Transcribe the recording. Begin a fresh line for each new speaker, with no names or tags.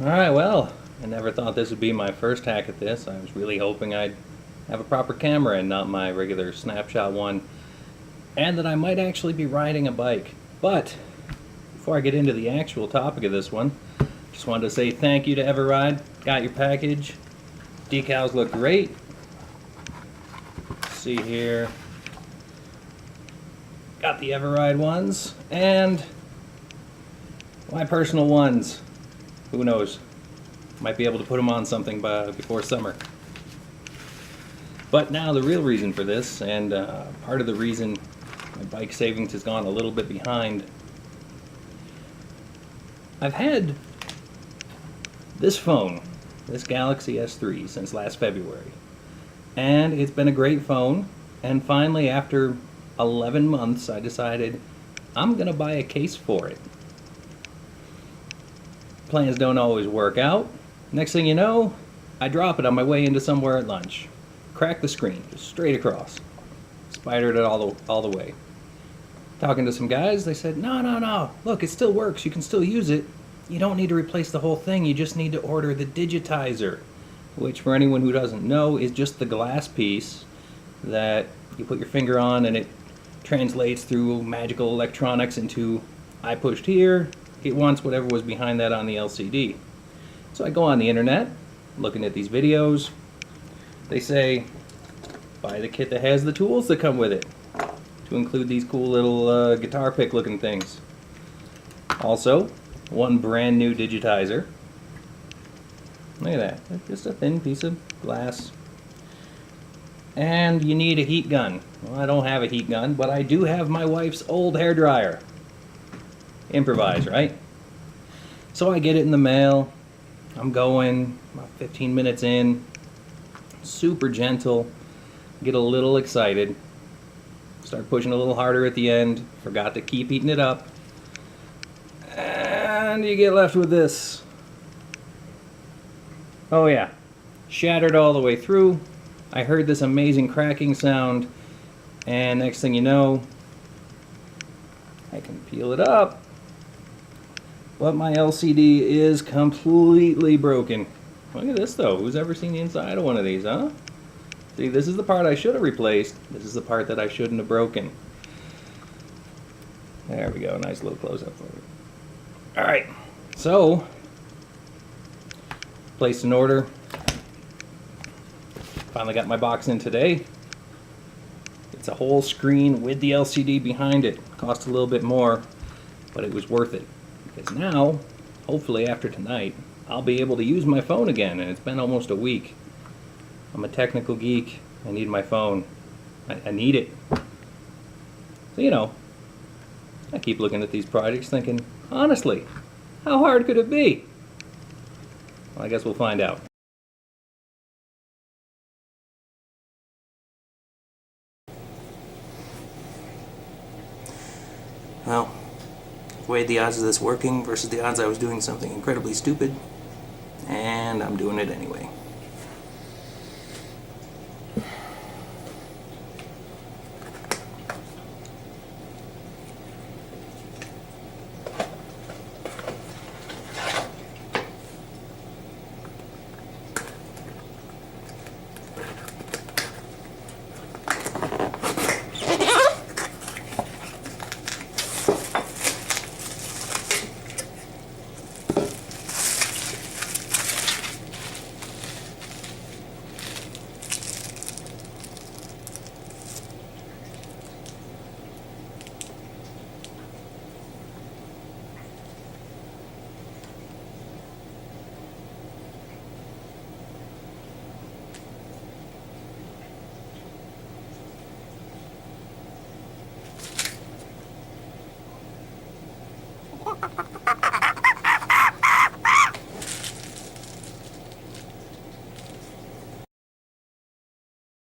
Alright, well, I never thought this would be my first hack at this. I was really hoping I'd have a proper camera and not my regular snapshot one, and that I might actually be riding a bike. But, before I get into the actual topic of this one, just wanted to say thank you to Everride. Got your package. Decals look great. See here. Got the Everride ones, and my personal ones. Who knows? Might be able to put them on something before summer. But now the real reason for this, and part of the reason my bike savings has gone a little bit behind. I've had this phone, this Galaxy S3, since last February. And it's been a great phone. And finally, after 11 months, I decided I'm going to buy a case for it. Plans don't always work out. Next thing you know, I drop it on my way into somewhere at lunch. Crack the screen, just straight across. Spidered it all the way. Talking to some guys, they said, no, look, it still works, you can still use it. You don't need to replace the whole thing, you just need to order the digitizer. Which, for anyone who doesn't know, is just the glass piece that you put your finger on and it translates through magical electronics into, I pushed here, it wants whatever was behind that on the LCD. So I go on the internet, looking at these videos. They say, buy the kit that has the tools that come with it, to include these cool little guitar pick looking things. Also, one brand new digitizer. Look at that, it's just a thin piece of glass. And you need a heat gun. Well, I don't have a heat gun, but I do have my wife's old hairdryer. Improvise, right? So I get it in the mail. I'm going about 15 minutes in. Super gentle. Get a little excited. Start pushing a little harder at the end. Forgot to keep heating it up. And you get left with this. Oh yeah. Shattered all the way through. I heard this amazing cracking sound. And next thing you know, I can peel it up. But my LCD is completely broken. Look at this though. Who's ever seen the inside of one of these, huh? See, this is the part I should have replaced. This is the part that I shouldn't have broken. There we go. Nice little close-up for you. Alright. So, placed an order. Finally got my box in today. It's a whole screen with the LCD behind it. Cost a little bit more, but it was worth it. Because now, hopefully after tonight, I'll be able to use my phone again, and it's been almost a week. I'm a technical geek. I need my phone. I need it. So, you know, I keep looking at these projects thinking, honestly, how hard could it be? Well, I guess we'll find out. Well, weighed the odds of this working versus the odds I was doing something incredibly stupid, and I'm doing it anyway.